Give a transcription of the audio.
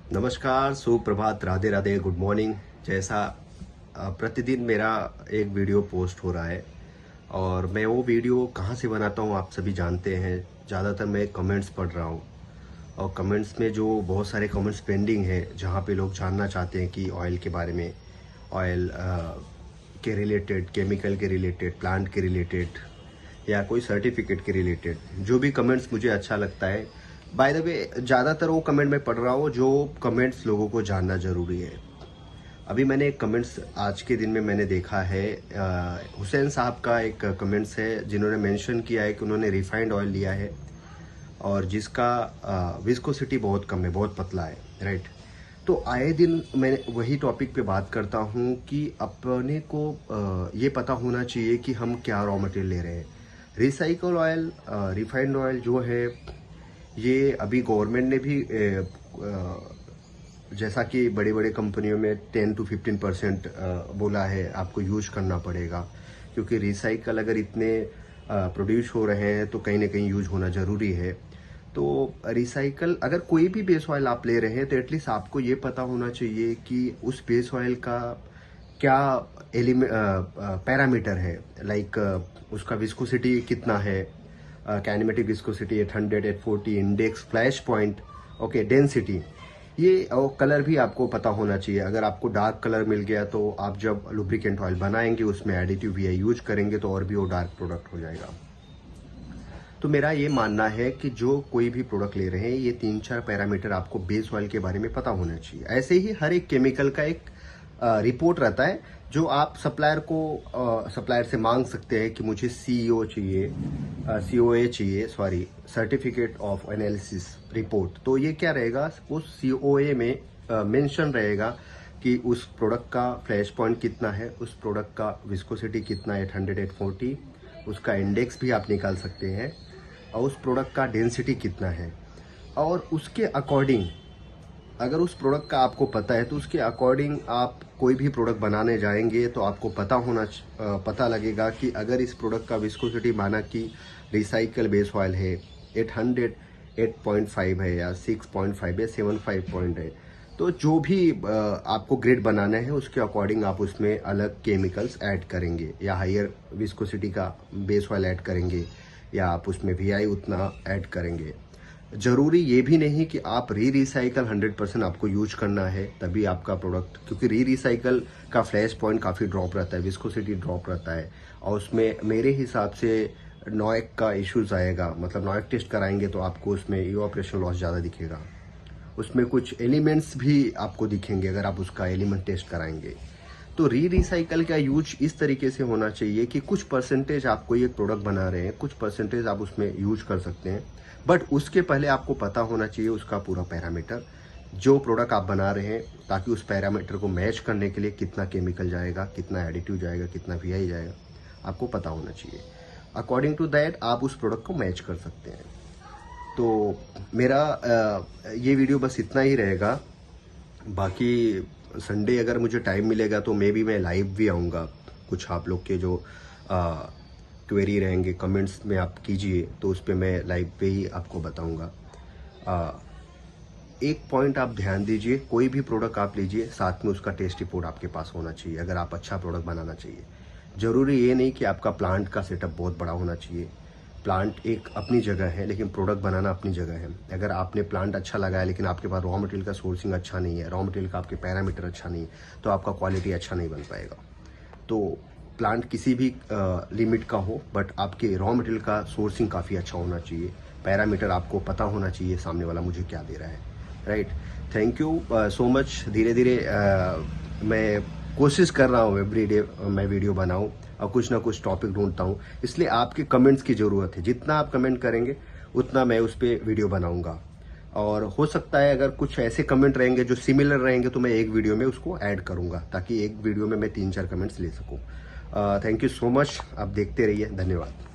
नमस्कार, सुप्रभात, Radhe Radhe, good morning. जैसा प्रतिदिन मेरा एक वीडियो पोस्ट हो रहा है और मैं वो वीडियो कहाँ से बनाता हूँ आप सभी जानते हैं। ज़्यादातर मैं कमेंट्स पढ़ रहा हूँ और कमेंट्स में जो बहुत सारे कमेंट्स पेंडिंग है जहाँ पे लोग जानना चाहते हैं कि ऑयल के बारे में, ऑयल के रिलेटेड, केमिकल के रिलेटेड, प्लांट के रिलेटेड या कोई सर्टिफिकेट के रिलेटेड जो भी कमेंट्स मुझे अच्छा लगता है। बाय द वे ज़्यादातर वो कमेंट मैं पढ़ रहा हूँ जो कमेंट्स लोगों को जानना ज़रूरी है। अभी मैंने एक कमेंट्स आज के दिन में मैंने देखा है, हुसैन साहब का एक कमेंट्स है जिन्होंने मेंशन किया है कि उन्होंने रिफाइंड ऑयल लिया है और जिसका विस्कोसिटी बहुत कम है, बहुत पतला है, राइट। तो आए दिन मैं वही टॉपिक पे बात करता हूँ कि अपने को ये पता होना चाहिए कि हम क्या रॉ मटेरियल ले रहे हैं। रिसाइकल ऑयल, रिफाइंड ऑयल जो है ये अभी गवर्नमेंट ने भी जैसा कि बड़े बड़े कंपनियों में 10 to 15% बोला है आपको यूज करना पड़ेगा, क्योंकि रिसाइकल अगर इतने प्रोड्यूस हो रहे हैं तो कहीं ना कहीं यूज होना ज़रूरी है। तो रिसाइकल अगर कोई भी बेस ऑयल आप ले रहे हैं तो एटलीस्ट आपको ये पता होना चाहिए कि उस बेस ऑयल का क्या पैरामीटर है, लाइक उसका विस्कोसिटी कितना है, kinematic viscosity 800, 840, index, flash point, okay, density, ये और कलर भी आपको पता होना चाहिए। अगर आपको डार्क कलर मिल गया तो आप जब लुब्रिकेंट ऑयल बनाएंगे उसमें एडिटिव भी यूज करेंगे तो और भी वो डार्क प्रोडक्ट हो जाएगा। तो मेरा ये मानना है कि जो कोई भी प्रोडक्ट ले रहे हैं ये 3-4 पैरामीटर आपको बेस ऑयल के बारे में पता होना चाहिए। ऐसे ही हर एक केमिकल का एक रिपोर्ट रहता है जो आप सप्लायर से मांग सकते हैं कि मुझे सीईओ चाहिए, सीओए चाहिए, sorry, certificate of analysis report. तो ये क्या रहेगा, उस सीओए में मेंशन रहेगा कि उस प्रोडक्ट का फ्लैश पॉइंट कितना है, उस प्रोडक्ट का विस्कोसिटी कितना है, 800, 840, उसका इंडेक्स भी आप निकाल सकते हैं और उस प्रोडक्ट का डेंसिटी कितना है। और उसके अकॉर्डिंग अगर उस प्रोडक्ट का आपको पता है तो उसके अकॉर्डिंग आप कोई भी प्रोडक्ट बनाने जाएंगे तो आपको पता लगेगा कि अगर इस प्रोडक्ट का विस्कोसिटी माना कि रिसाइकल बेस ऑयल है 800, 8.5 है या 6.5 है, 7.5 पॉइंट है, तो जो भी आपको ग्रेड बनाना है उसके अकॉर्डिंग आप उसमें अलग केमिकल्स ऐड करेंगे या हायर विस्कोसिटी का बेस ऑयल ऐड करेंगे या आप उसमें वीआई उतना ऐड करेंगे। जरूरी ये भी नहीं कि आप रिसाइकल 100% आपको यूज करना है तभी आपका प्रोडक्ट, क्योंकि रिसाइकल का फ्लैश पॉइंट काफ़ी ड्रॉप रहता है, विस्कोसिटी ड्रॉप रहता है और उसमें मेरे हिसाब से नॉइक का इश्यूज आएगा। मतलब नॉइक टेस्ट कराएंगे तो आपको उसमें इवापोरेशन लॉस ज़्यादा दिखेगा, उसमें कुछ एलिमेंट्स भी आपको दिखेंगे अगर आप उसका एलिमेंट टेस्ट कराएंगे। तो रिसाइकल का यूज इस तरीके से होना चाहिए कि कुछ परसेंटेज आप कोई एक प्रोडक्ट बना रहे हैं, कुछ परसेंटेज आप उसमें यूज कर सकते हैं, बट उसके पहले आपको पता होना चाहिए उसका पूरा पैरामीटर जो प्रोडक्ट आप बना रहे हैं, ताकि उस पैरामीटर को मैच करने के लिए कितना केमिकल जाएगा, कितना एडिटिव जाएगा, कितना वीआई जाएगा, आपको पता होना चाहिए। अकॉर्डिंग टू दैट आप उस प्रोडक्ट को मैच कर सकते हैं। तो मेरा ये वीडियो बस इतना ही रहेगा। बाकी संडे अगर मुझे टाइम मिलेगा तो मैं लाइव भी आऊँगा। कुछ आप लोग के जो क्वेरी रहेंगे कमेंट्स में आप कीजिए तो उस पर मैं लाइव पे ही आपको बताऊँगा। एक पॉइंट आप ध्यान दीजिए, कोई भी प्रोडक्ट आप लीजिए साथ में उसका टेस्ट रिपोर्ट आपके पास होना चाहिए अगर आप अच्छा प्रोडक्ट बनाना चाहिए। ज़रूरी ये नहीं कि आपका प्लांट का सेटअप बहुत बड़ा होना चाहिए। प्लांट एक अपनी जगह है लेकिन प्रोडक्ट बनाना अपनी जगह है। अगर आपने प्लांट अच्छा लगाया लेकिन आपके पास रॉ मटेरियल का सोर्सिंग अच्छा नहीं है, रॉ मटेरियल का आपके पैरामीटर अच्छा नहीं है, तो आपका क्वालिटी अच्छा नहीं बन पाएगा। तो प्लांट किसी भी लिमिट का हो बट आपके रॉ मटेरियल का सोर्सिंग काफ़ी अच्छा होना चाहिए, पैरामीटर आपको पता होना चाहिए सामने वाला मुझे क्या दे रहा है, right. Thank you so much. धीरे धीरे मैं कोशिश कर रहा हूँ एवरीडे मैं वीडियो बनाऊँ और कुछ ना कुछ टॉपिक ढूंढता हूँ, इसलिए आपके कमेंट्स की ज़रूरत है। जितना आप कमेंट करेंगे उतना मैं उस पर वीडियो बनाऊँगा और हो सकता है अगर कुछ ऐसे कमेंट रहेंगे जो सिमिलर रहेंगे तो मैं एक वीडियो में उसको ऐड करूँगा ताकि एक वीडियो में मैं 3-4 कमेंट्स ले सकूँ। Thank you so much. आप देखते रहिए, धन्यवाद।